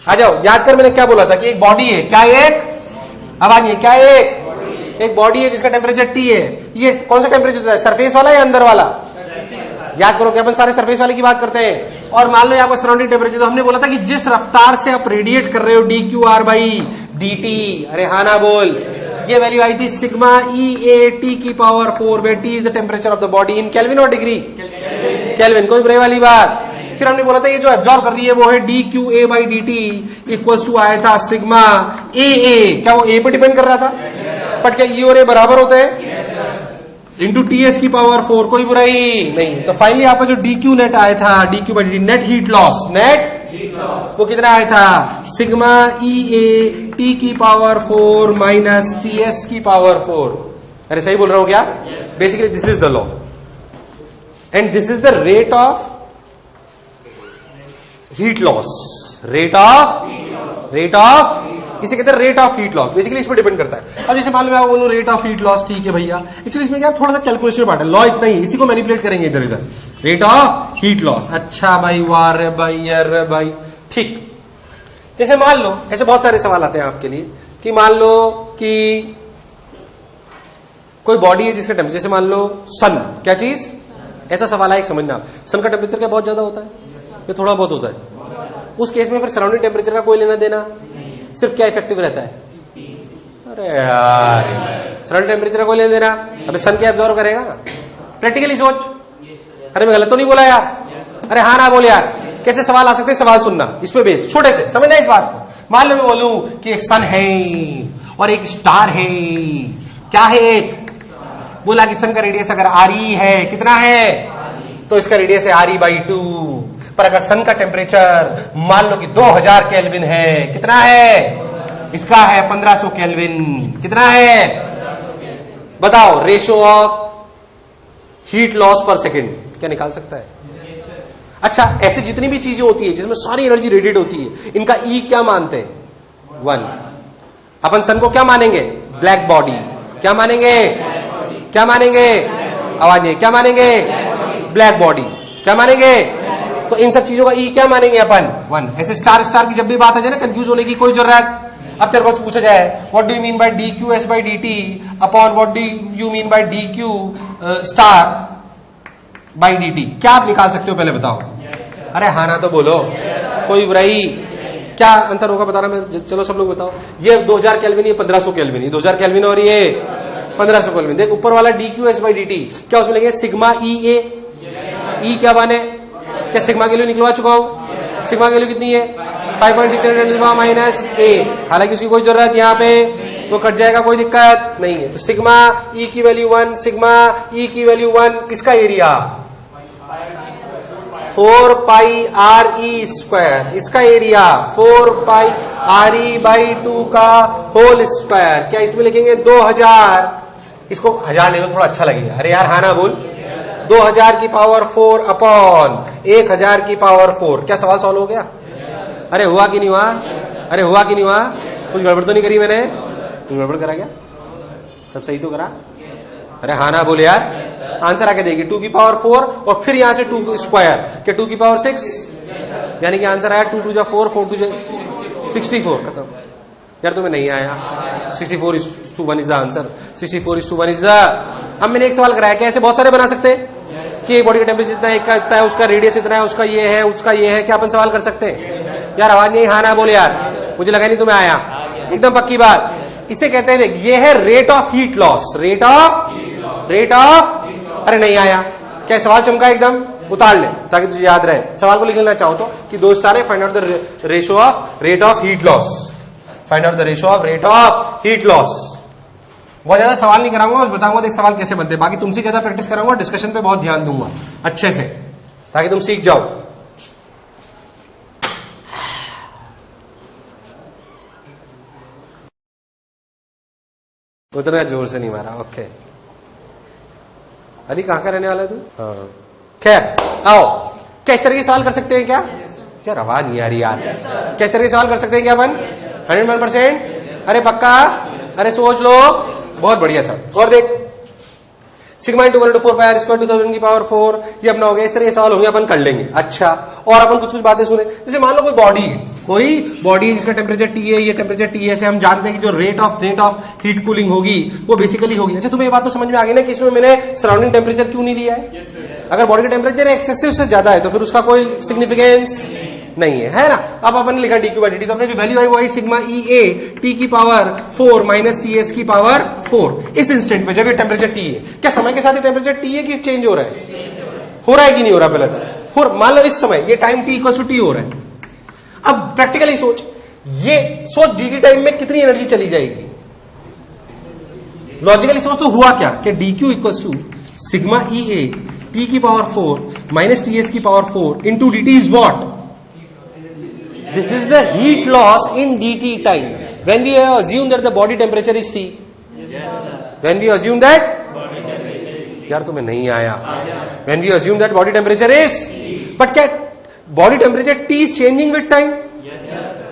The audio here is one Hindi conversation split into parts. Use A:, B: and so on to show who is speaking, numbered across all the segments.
A: आ जाओ, याद कर मैंने क्या बोला था कि एक बॉडी है, क्या एक, अब आइए, क्या एक बॉडी है जिसका टेम्परेचर T है। ये कौन सा टेम्परेचर होता है, सरफेस वाला या अंदर वाला? याद करो कि अपन सारे सरफेस वाले की बात करते हैं। और मान लो यहाँ पर सराउंडिंग टेम्परेचर, तो हमने बोला था कि जिस रफ्तार से आप रेडिएट कर रहे हो dQr/dt, अरे हाँ ना बोल, ये वैल्यू आई थी सिग्मा EAT की power 4, way T is the temperature of the body in kelvin और डिग्री, केल्विन, कोई बुराई वाली बात। फिर हमने बोला था ये जो एब्जॉर्ब कर रही है वो है dQA/dt इक्वल्स टू आया था सिग्मा AA, क्या वो A पे डिपेंड कर रहा था? बट क्या E और A बराबर होते हैं? इंटू TS की पावर 4, कोई बुराई नहीं। तो फाइनली आपका जो dQ नेट आया था, dQ/dt net heat loss, net वो कितना आया था, सिग्मा EAT की पावर 4 माइनस TS की पावर 4। अरे सही बोल रहा हूं क्या? Basically this is the law and this is the rate of heat loss, rate of इसे कहते हैं rate of heat loss. Basically इस पर डिपेंड करता है। अब जैसे मान लो मैं बोलूं रेट ऑफ हीट लॉस, ठीक है भैया, एक्चुअली इसमें क्या थोड़ा सा कैलकुलेशन पार्ट है, लॉ इतना ही, इसी को मैनिपुलेट करेंगे इधर इधर, रेट ऑफ हीट लॉस। अच्छा भाई, वाह रे भाई, अरे भाई, ठीक। जैसे मान लो, ऐसे बहुत सारे सवाल आते हैं आपके लिए कि मान लो कि कोई बॉडी है जिसका टेम्परेचर, जैसे मान लो सन, क्या चीज, ऐसा सवाल है एक समझना, सन का टेम्परेचर क्या बहुत ज्यादा होता है या थोड़ा बहुत होता है? उस केस में फिर सराउंडिंग टेम्परेचर का कोई लेना देना, सिर्फ क्या इफेक्टिव रहता है? अरे यार, सराउंडिंग टेम्परेचर का कोई लेना देना, अबे सन क्या एब्जॉर्व करेगा? प्रैक्टिकली सोच। अरे मैं गलत तो नहीं बोला यार? अरे हाँ ना बोल यार। कैसे सवाल आ सकते हैं, सवाल सुनना, इस पे बेस छोटे से समझना इस बात को। मान लो मैं बोलूं कि एक सन है और एक स्टार है, क्या है, एक बोला कि सन का रेडियस अगर RE है, कितना है, तो इसका रेडियस है RE/2। पर अगर सन का टेम्परेचर मान लो कि 2000 केल्विन है, कितना है, इसका है 1500 केल्विन, कितना है, बताओ रेशियो ऑफ हीट लॉस पर सेकेंड क्या निकाल सकता है? अच्छा, ऐसी जितनी भी चीजें होती है जिसमें सारी एनर्जी रेडिएट होती है, इनका E क्या मानते हैं? 1। अपन सन को क्या मानेंगे? Black body. क्या मानेंगे? क्या मानेंगे? आवाज नहीं, क्या मानेंगे? Black body. क्या मानेंगे? तो इन सब चीजों का E क्या मानेंगे अपन? 1। ऐसे स्टार की जब भी बात आ जाए ना, कंफ्यूज होने की कोई जरूरत। अब तेरे को पूछा जाए what do you mean by dQs/dt upon what do you mean by dQ star dt, क्या आप निकाल सकते हो पहले बताओ? अरे हाँ ना तो बोलो, कोई बुराई। क्या अंतर होगा बताना, मैं चलो सब लोग बताओ। ये 2000 केल्विन, ये 1500 केल्विन, ये 2000 केल्विन और ये 1500 केल्विन। देख ऊपर वाला dQs/dt क्या उसमें लेंगे? सिग्मा EA, E क्या बने, क्या सिग्मा के लिए निकलवा चुका हूं? सिग्मा के लिए कितनी है? 5.6 माइनस A। हालांकि उसकी कोई जरूरत यहाँ पे तो कट जाएगा, कोई दिक्कत नहीं है। तो सिग्मा E की वैल्यू 1, सिग्मा E की वैल्यू 1, किसका एरिया? 4 पाई RE², इसका एरिया 4 पाई RE/2 का होल स्क्वायर। क्या इसमें लिखेंगे 2000, इसको 1000 ले लो थोड़ा अच्छा लगेगा। अरे यार हाँ ना बोल, 2000 की पावर 4 अपॉन 1000 की पावर 4। क्या सवाल सॉल्व हो गया? अरे हुआ कि नहीं हुआ? अरे हुआ कि नहीं हुआ? कुछ गड़बड़ तो नहीं करी मैंने? कुछ गड़बड़ करा क्या? सब सही तो करा? अरे हाँ ना बोले यार। आंसर आके देगी 2 की पावर 4 और फिर यहां से 2 स्क्वायर, क्या 2 की पावर 6, यानी कि आंसर आया 2 2 जा 4, 4 2 जा 64। खत्म यार, तुम्हें नहीं आया। 64:1 is the answer. 64:1 is the. अब मैंने एक सवाल कराया, क्या ऐसे बहुत सारे बना सकते हैं कि एक बॉडी का टेम्परेचर इतना है, एक का इतना है, उसका रेडियस इतना है, उसका ये है, उसका ये है, क्या अपन सवाल कर सकते हैं? यार आवाज नहीं, हाँ ना बोले यार, मुझे लगा नहीं तुम्हें आया। एकदम पक्की बात। इसे कहते हैं, ये है rate of heat loss, rate of. अरे नहीं आया, क्या सवाल चमका एकदम? उतार ले ताकि तुझे याद रहे। सवाल को लिख लेना चाहो तो कि 2 स्टार है, find out the ratio of rate of heat loss, find out the ratio of rate of heat loss. बहुत ज्यादा सवाल नहीं कराऊंगा, बस बताऊंगा देख सवाल कैसे बनते हैं। बाकी तुमसे ज्यादा प्रैक्टिस कराऊंगा, डिस्कशन पे बहुत ध्यान दूंगा अच्छे से, ताकि तुम सीख जाओ। उतना जोर से नहीं मारा, ओके। अली कहां का रहने वाला है तू? हाँ खैर, आओ। क्या इस तरह के सवाल कर सकते हैं क्या? क्या आवाज नहीं आ रही यार? क्या इस तरह के सवाल कर सकते हैं क्या अपन? 101%? अरे पक्का? अरे सोच लो, बहुत बढ़िया सर। और देख, sigma into 1 4 pi are square 2000 की पावर 4, ये अपना हो गया। इस तरह के सवाल होंगे, अपन कर लेंगे। अच्छा, और अपन कुछ कुछ बातें सुने, जैसे मान लो कोई बॉडी है जिसका टेम्परेचर टी है, ये टेम्परेचर टी है, से हम जानते हैं कि जो रेट ऑफ हीट कूलिंग होगी वो बेसिकली होगी। अच्छा, तुम्हें ये बात तो समझ में आ गई ना कि इसमें मैंने सराउंडिंग टेम्परेचर क्यों नहीं लिया है? अगर बॉडी का टेम्परेचर एक्सेसिव से ज्यादा है तो फिर उसका कोई सिग्निफिकेंस नहीं है ना। अब अपन ने लिखा dq बाई dt, तो अपने जो वैल्यू आई वो आई सिग्मा ई ए टी की पावर 4 माइनस टी एस की पावर 4 इस इंस्टेंट पे जब ये टेम्परेचर टी है। क्या समय के साथ ये टेम्परेचर टी है कि चेंज हो रहा है? हो रहा है कि नहीं हो रहा? पहले तो मान लो इस समय ये time T equal to T हो रहा है। अब प्रैक्टिकली सोच, dt टाइम में कितनी एनर्जी चली जाएगी? लॉजिकली सोच तो हुआ क्या कि dq equal to sigma E A T की पावर 4 माइनस टी एस की power 4 into dt is what? This is the heat loss in dt time when we assume that the body temperature is T. When we assume that यार तुम्हें नहीं आया, when we assume that body temperature is, but क्या body temperature T is changing with time?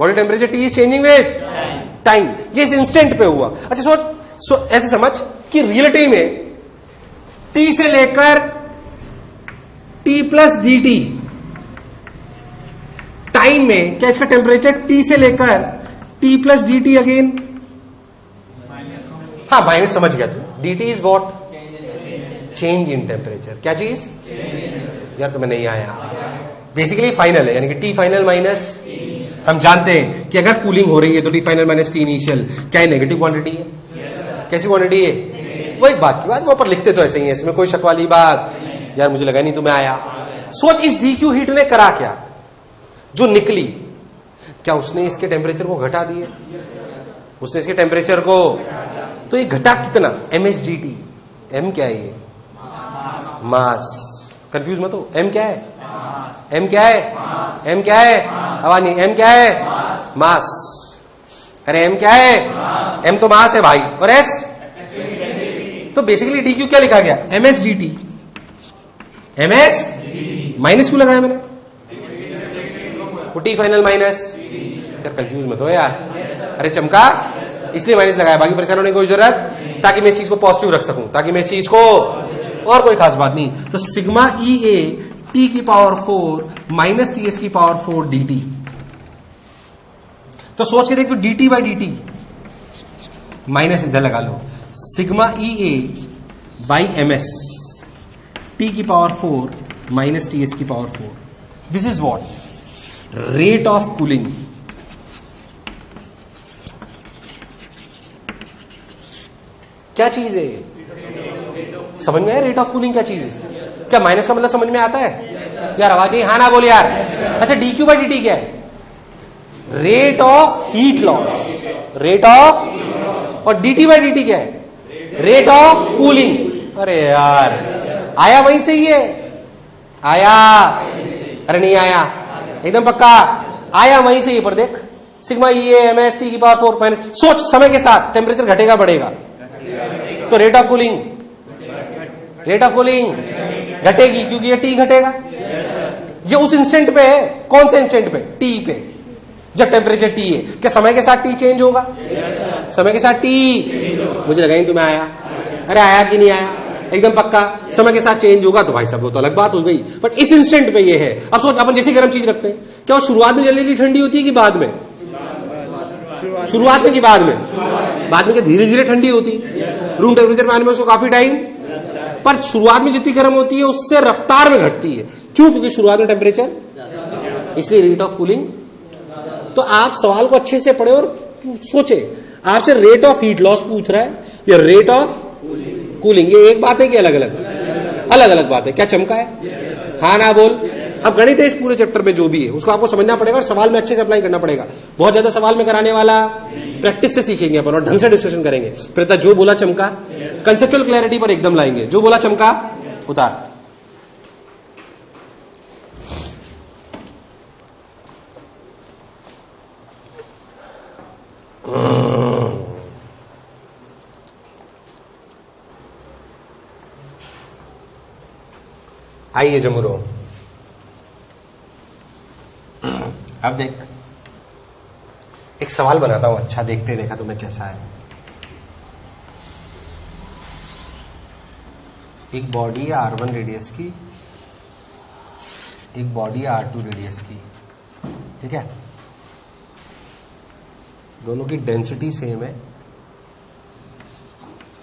A: Body temperature T is changing with time. ये इस इंस्टेंट पे हुआ। अच्छा सोच, ऐसे समझ कि रियलिटी में T से लेकर T प्लस dt टाइम में क्या इसका टेम्परेचर टी से लेकर T plus D T again, हाँ माइनस, समझ गया तू। D T is what? Change in temperature. क्या चीज? यार तुम्हें नहीं आया। बेसिकली फाइनल है, यानी कि टी फाइनल माइनस, हम जानते हैं कि अगर कूलिंग हो रही है तो T final minus T initial क्या है? नेगेटिव क्वांटिटी है। कैसी क्वांटिटी है? वो एक बात की बात, वो पर लिखते तो ऐसे ही है, इसमें कोई शक वाली बात यार मुझे लगा नहीं तुम्हें आया। सोच इस डी क्यू हीट ने करा क्या? जो निकली, क्या उसने इसके टेम्परेचर को घटा दिया? उसने इसके टेम्परेचर को, तो ये घटा कितना? MHDT। M क्या है? ये मास। कंफ्यूज मत हो, M क्या है? M क्या है? M क्या है? आवाज नहीं, M क्या है? मास। अरे M क्या है? M तो मास है भाई, और S तो बेसिकली DQ क्या लिखा गया? MHDT। MS माइनस क्यों लगाया मैंने? T final minus. यार कंफ्यूज मत हो यार, अरे चमका, इसलिए माइनस लगाया, बाकी परेशान होने की कोई जरूरत, ताकि मैं इस चीज को पॉजिटिव रख सकूं, ताकि मैं इस चीज को, और कोई खास बात नहीं। तो सिग्मा ई ए टी की पावर 4 माइनस टी एस की पावर 4 डी टी। तो सोच के देख, तो D T by D T minus इधर लगा लो, sigma E A by M S T की पावर 4 माइनस टी एस की power 4। This is what? Rate of cooling. क्या चीज है? समझ में आया रेट ऑफ कूलिंग क्या चीज है? क्या माइनस का मतलब समझ में आता है? यार आवाज ही हाँ ना बोल यार। अच्छा, D Q by D T क्या है? Rate of heat loss, rate of, और D T by D T क्या है? Rate of cooling. अरे यार आया वहीं से ही है, आया? अरे नहीं आया, एकदम पक्का आया वहीं से ही। पर देख, sigma E M S T की पावर 4 माइनस, सोच समय के साथ टेम्परेचर घटेगा बढ़ेगा, तो रेट ऑफ कूलिंग घटेगी, क्योंकि ये टी घटेगा। ये उस इंस्टेंट पे है, कौन से इंस्टेंट पे? टी पे, जब टेम्परेचर टी है। क्या समय के साथ टी चेंज होगा? समय के साथ टी, मुझे लगा ही तुम्हें आया। अरे आया कि नहीं आया? एकदम पक्का समय के साथ चेंज होगा, तो भाई साहब वो तो अलग बात हो गई, बट इस इंस्टेंट पे ये है। अब सोच, अपन जैसी गर्म चीज रखते हैं, क्या वो शुरुआत में जल्दी ठंडी होती है कि बाद में? शुरुआत में कि बाद में? बाद में क्या धीरे धीरे ठंडी होती है? रूम टेम्परेचर में आने में उसको काफी टाइम, पर शुरुआत में जितनी गर्म होती है उससे रफ्तार में घटती है। क्यों? क्योंकि शुरुआत में टेम्परेचर, इसलिए रेट ऑफ कूलिंग। तो आप सवाल को अच्छे से पढ़े और सोचे, आपसे रेट ऑफ हीट लॉस पूछ रहा है या रेट ऑफ कूलिंग, ये एक बात है कि अलग अलग बात है? क्या चमका है? हाँ ना बोल। अब गणित है इस पूरे चैप्टर में जो भी है उसको आपको समझना पड़ेगा और सवाल में अच्छे से अप्लाई करना पड़ेगा। बहुत ज्यादा सवाल में कराने वाला, प्रैक्टिस से सीखेंगे अपन और ढंग से डिस्कशन करेंगे। प्रेता जो बोला चमका, कंसेप्चुअल क्लैरिटी पर एकदम लाएंगे। जो बोला चमका उतार। आइए जमुरो, अब देख एक सवाल बनाता हूं, अच्छा देखते देखा तुम्हें कैसा है। एक बॉडी है R1 रेडियस की, एक बॉडी है R2 रेडियस की, ठीक है। दोनों की डेंसिटी सेम है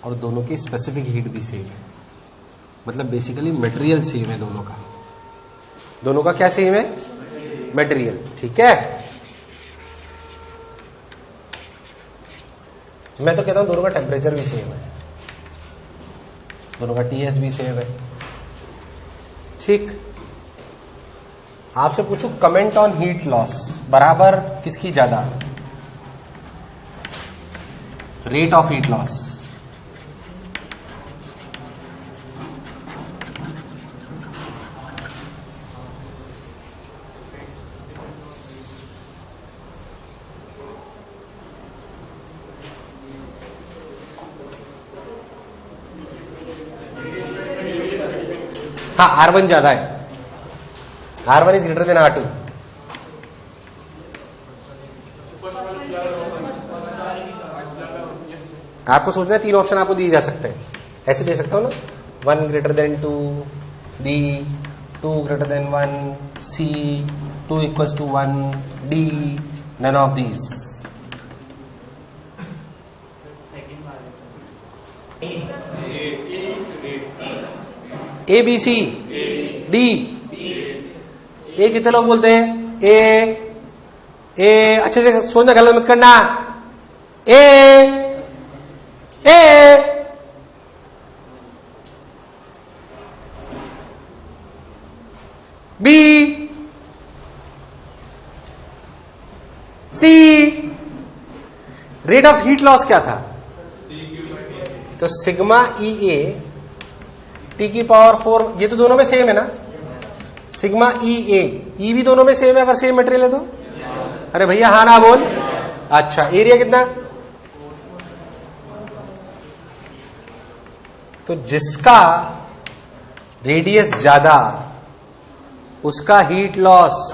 A: और दोनों की स्पेसिफिक हीट भी सेम है, मतलब बेसिकली मटेरियल सेम है दोनों का। दोनों का क्या सेम है? मटेरियल, ठीक है। मैं तो कहता हूं दोनों का टेम्परेचर भी सेम है, दोनों का TS भी सेम है, ठीक। आपसे पूछूं कमेंट ऑन हीट लॉस बराबर किसकी ज्यादा? Rate of heat loss. हाँ, R1 ज्यादा है, R1 is greater than R2। आपको सोचना है, तीन ऑप्शन आपको दिए जा सकते हैं, ऐसे दे सकता हूं ना, 1 greater than 2, B, 2 greater than 1, C, 2 equals to 1, D, none of these. A, B, C, D। A कितने लोग बोलते हैं? ए अच्छे से सोचना, गलत मत करना। A B, C. Rate of heat loss क्या था? तो सिग्मा ई ए टी की पावर 4, ये तो दोनों में सेम है ना, सिग्मा ई ए, ई भी दोनों में सेम है अगर सेम मटेरियल है तो। अरे भैया हाँ ना बोल। अच्छा, एरिया कितना? तो जिसका रेडियस ज्यादा उसका हीट लॉस।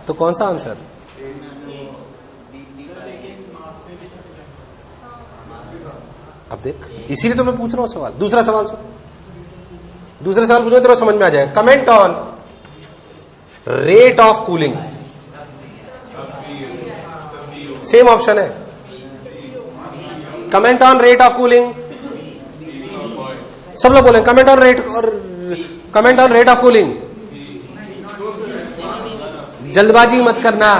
A: तो कौन सा आंसर? अब देख, इसीलिए तो मैं पूछ रहा हूं सवाल। दूसरा सवाल सुन, दूसरा सवाल पूछो तेरा समझ में आ जाएगा। Comment on rate of cooling. Same option है। Comment on rate of cooling. सब लोग बोले कमेंट ऑन रेट, और comment on rate of cooling. जल्दबाजी मत करना।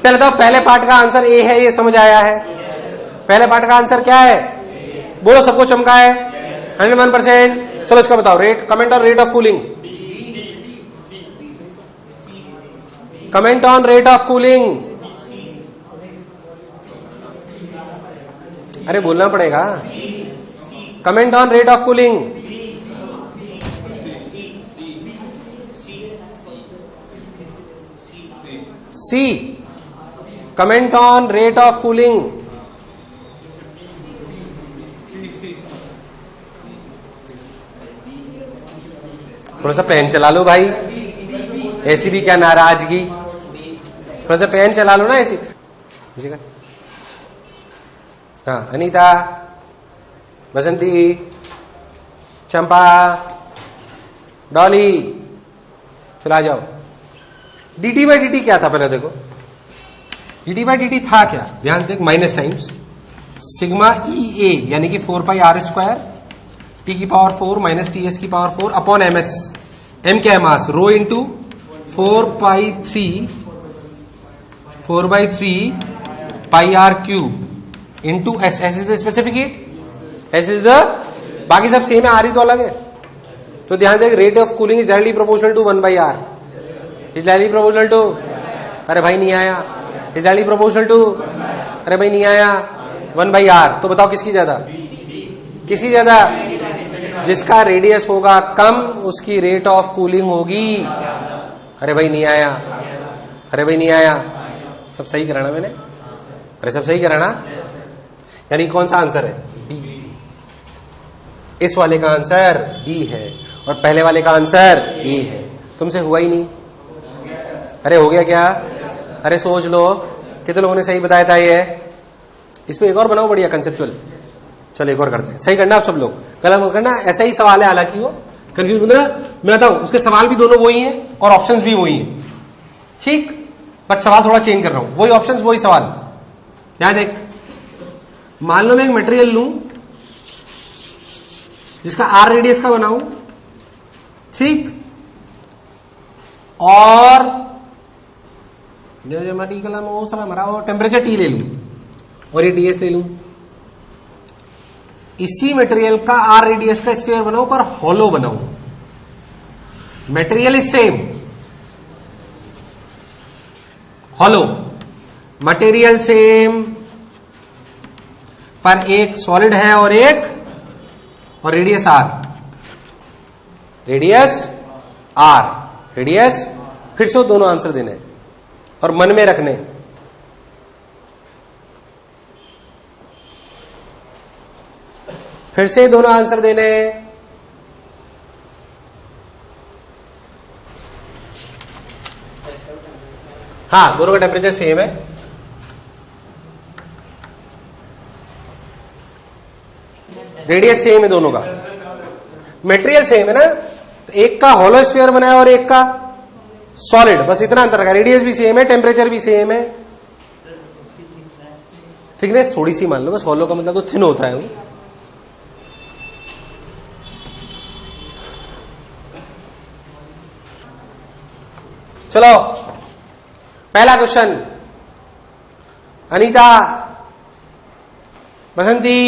A: पहले तो पहले पार्ट का आंसर ए है, ये समझ आया है। पहले पार्ट का आंसर क्या है? बोलो, सबको चमका है 101%। चलो इसका बताओ, rate, comment on rate of cooling. Comment on rate of cooling. अरे बोलना पड़ेगा। Comment on rate of cooling. See, comment on rate of cooling. थोड़ा सा पेन चला लो भाई, ऐसी भी क्या नाराजगी। थोड़ा सा पेन चला लो ना ऐसी। हाँ, अनीता, बसंती, चंपा, डॉली, चला जाओ। dt बाई dt क्या था पहले देखो। dt बाई dt था क्या? ध्यान देख, minus times sigma E A यानी कि 4 पाई आर स्क्वायर टी की पावर 4 माइनस टी एस की power 4 upon M S. M क्या है? Mass. Rho into 4/3 pi R cube into S. S is the specific heat, S is the, बाकी सब सेम है, आर ही तो अलग है। तो ध्यान देख, rate of cooling is directly proportional to 1/r। Is directly proportional to, अरे भाई नहीं आया। इज डायरेक्टली प्रोपोर्शनल टू, अरे भाई नहीं आया, 1/r। तो बताओ किसकी ज्यादा? किसकी ज्यादा? जिसका रेडियस होगा कम उसकी रेट ऑफ कूलिंग होगी। अरे भाई नहीं आया, अरे भाई नहीं आया। सब सही कराना मैंने? अरे सब सही कराना। यानी कौन सा आंसर है? बी। इस वाले का आंसर बी है और पहले वाले का आंसर ए है। तुमसे हुआ ही नहीं। अरे हो गया क्या? अरे सोच लो, कितने लोगों ने सही बताया था ये? इसमें एक और बनाओ बढ़िया कंसेप्चुअल। चलो एक और करते हैं, सही करना आप सब लोग, गलत मत करना, ऐसा ही सवाल है, हालांकि वो कंफ्यूज होना, मैं बताऊं उसके सवाल भी दोनों वही हैं और ऑप्शंस भी वही हैं, ठीक, बट सवाल थोड़ा चेंज कर रहा हूं, वही ऑप्शंस वही सवाल। यहां देख, मान लो मैं एक मटेरियल लूं जिसका आर रेडियस का बनाऊं, ठीक, और टेम्परेचर टी ले लूं और ये ds ले लूं, इसी मटेरियल का आर रेडियस का स्फीयर बनाऊं पर हॉलो बनाऊं, material is same, hollow, material same, पर एक सॉलिड है और रेडियस आर, रेडियस, फिर से दोनों आंसर देने और मन में रखने, फिर से दोनों आंसर देने, हाँ दोनों का टेम्परेचर सेम है, रेडियस सेम है दोनों का, मटेरियल सेम है ना, तो एक का हॉलो स्फीयर बनाया और एक का सॉलिड, बस इतना अंतर रखा, रेडियस भी सेम है, टेम्परेचर भी सेम है, थिकनेस थोड़ी सी मान लो बस, हॉलो का मतलब तो थिन होता है वो। चलो पहला क्वेश्चन, अनीता, बसंती,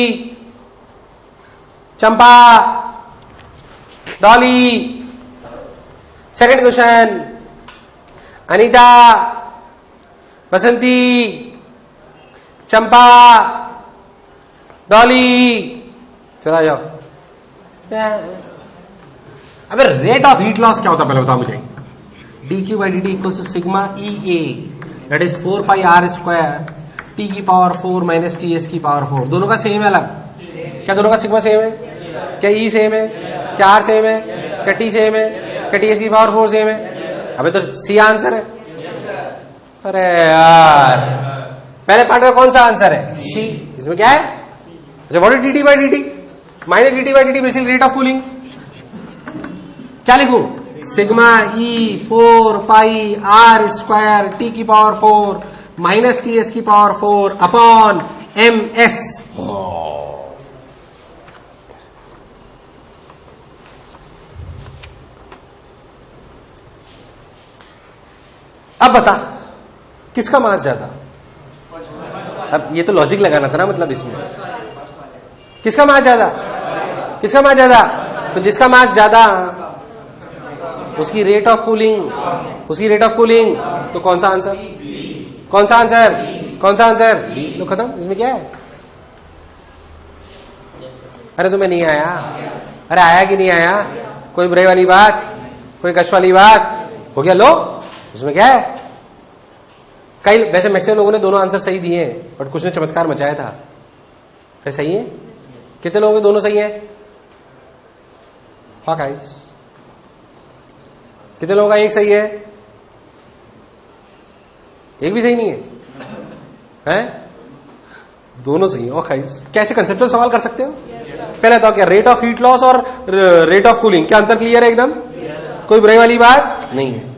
A: चंपा, डॉली। सेकंड क्वेश्चन, अनीता, बसंती, चंपा, डॉली, चलो आ जाओ। अबे रेट ऑफ हीट लॉस क्या होता है पहले बताओ मुझे। dq by dt equal to sigma EA that is 4 pi r square t की पावर 4 माइनस ts की पावर 4। दोनों का सेम है अलग? क्या दोनों का सिग्मा सेम है? क्या E सेम है? क्या R सेम है? क्या T सेम है? क्या ts की पावर 4 सेम है? अबे तो C आंसर है। अरे यार पहले पार्ट में कौन सा आंसर है? C। इसमें क्या है? अच्छा what is dt by dt? Minus dt by dt basically rate of cooling. क्या लिखूं? Sigma E 4 pi R square T की पावर 4 माइनस ts की पावर 4 अपॉन ms। अब बता किसका मास ज्यादा? अब ये तो लॉजिक लगाना था ना, मतलब इसमें किसका मास ज्यादा? किसका मास ज्यादा? तो जिसका मास ज्यादा उसकी रेट ऑफ कूलिंग, उसकी रेट ऑफ कूलिंग। तो कौन सा आंसर? कौन सा आंसर? कौन सा आंसर? लो खत्म। इसमें क्या है? अरे तुम्हें नहीं आया? अरे आया कि नहीं आया? कोई बुराई वाली बात, कोई कष्ट वाली बात? हो गया लो। उसमें क्या है? कई वैसे मैक्सिमम लोगों ने दोनों आंसर सही दिए हैं, बट कुछ ने चमत्कार मचाया था। फिर सही है? कितने लोगों के दोनों सही है? हाँ गाइस, कितने लोगों का एक सही है? एक भी सही नहीं है? हैं? दोनों सही है। और कैसे कंसेप्चुअल सवाल कर सकते हो? पहले तो क्या रेट ऑफ हीट लॉस और रेट ऑफ कूलिंग, क्या अंतर क्लियर है एकदम? कोई बुराई वाली बात नहीं है।